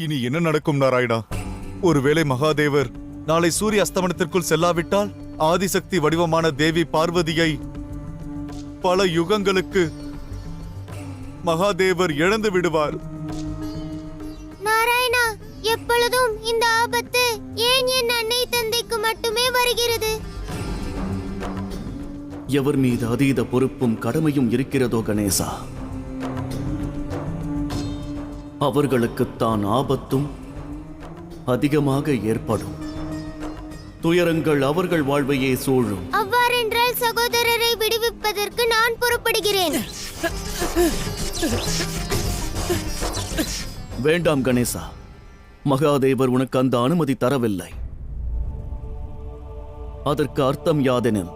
இனி என்ன நடக்கும் நாராயணா? ஒருவேளை மகாதேவர் நாளை சூரிய அஸ்தமனத்திற்குள் செல்லாவிட்டால் ஆதிசக்தி வடிவமான தேவி பார்வதியை பல யுகங்களுக்கு மகாதேவர் இழந்து விடுவார். நாராயணா, எப்பொழுதும் இந்த ஆபத்து ஏன் என் அன்னை தந்தைக்கு மட்டுமே வருகிறது? எவர் மீது அதீத பொறுப்பும் கடமையும் இருக்கிறதோ கணேசா, அவர்களுக்குத்தான் ஆபத்தும் அதிகமாக ஏற்படும். துயரங்கள் அவர்கள் வாழ்வையே சூழும். அவ்வாறென்றால் சகோதரரை விடுவிப்பதற்கு நான் புறப்படுகிறேன். வேண்டாம் கணேசா, மகாதேவர் உனக்கு அந்த அனுமதி தரவில்லை. அதற்கு அர்த்தம் யாதெனில்,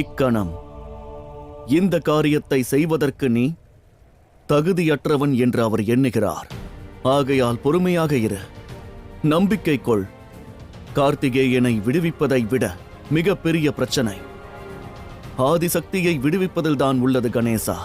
இக்கணம் இந்த காரியத்தை செய்வதற்கு நீ தகுதியற்றவன் என்று அவர் எண்ணுகிறார். ஆகையால் பொறுமையாக இரு, நம்பிக்கை கொள். கார்த்திகேயனை விடுவிப்பதை விட மிக பெரிய பிரச்சனை ஆதிசக்தியை விடுவிப்பதில்தான் உள்ளது கணேசா.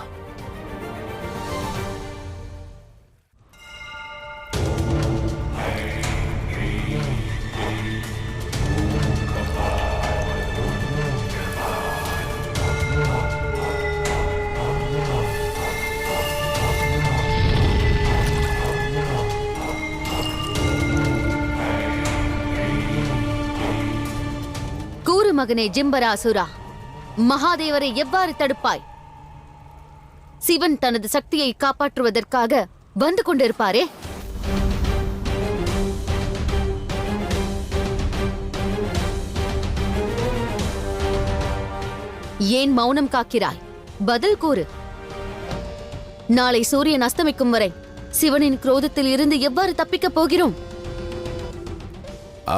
மகனே ஜிம்பராசுரா, மகாதேவரை எவ்வாறு தடுப்பாய்? சிவன் தனது சக்தியை காப்பாற்றுவதற்காக வந்து கொண்டிருப்பாரே. ஏன் மௌனம் காக்கிறாய்? பதில் கூறு. நாளை சூரியன் அஸ்தமிக்கும் வரை சிவனின் குரோதத்தில் இருந்து எவ்வாறு தப்பிக்கப் போகிறோம்?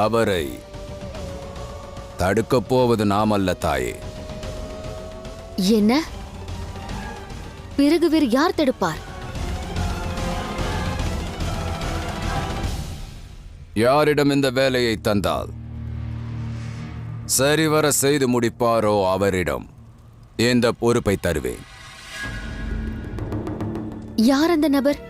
அவரை தடுக்கப் போவது நாமல்ல தாயே. என்ன? பிறகு வேறு யார் தடுப்பார்? யாரிடம் இந்த வேலையை தந்தால் சரிவர செய்து முடிப்பாரோ அவரிடம் இந்த பொறுப்பை தருவேன். யார் அந்த நபர்?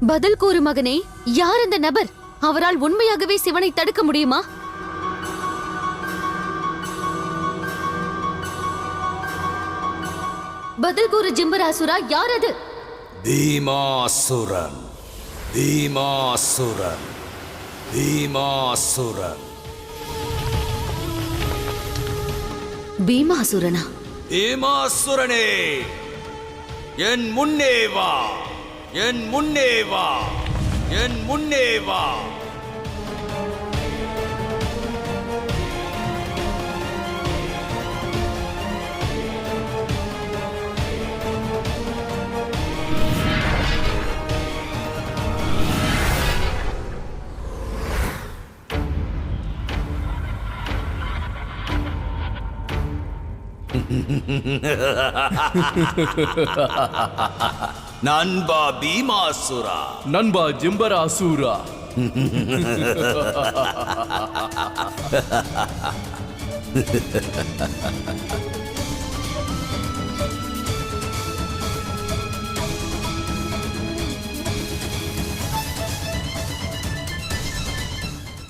பதில் கூறு மகனே, யார் அந்த நபர்? அவரால் உண்மையாகவே சிவனை தடுக்க முடியுமா? பதில் கூறு ஜிம்பராசுரா, யார் அது? பீமாசுரன், பீமாசுரன், பீமாசுரன். பீமாசுரனா? பீமாசுரனே, என் முன்னே வா, என் முன்னே வா, என் முன்னே வா. நண்பா பீமாசுரா, நண்பா ஜிம்பராசூரா.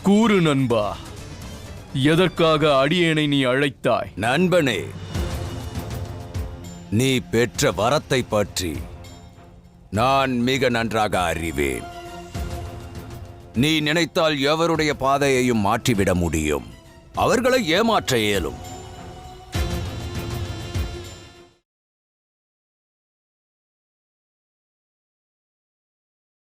கூறு நண்பா, எதற்காக அடியேனை நீ அழைத்தாய்? நண்பனே, நீ பெற்ற வரத்தை பற்றி நான் மிக நன்றாக அறிவேன். நீ நினைத்தால் எவருடைய பாதையையும் மாற்றிவிட முடியும், அவர்களை ஏமாற்ற இயலும்.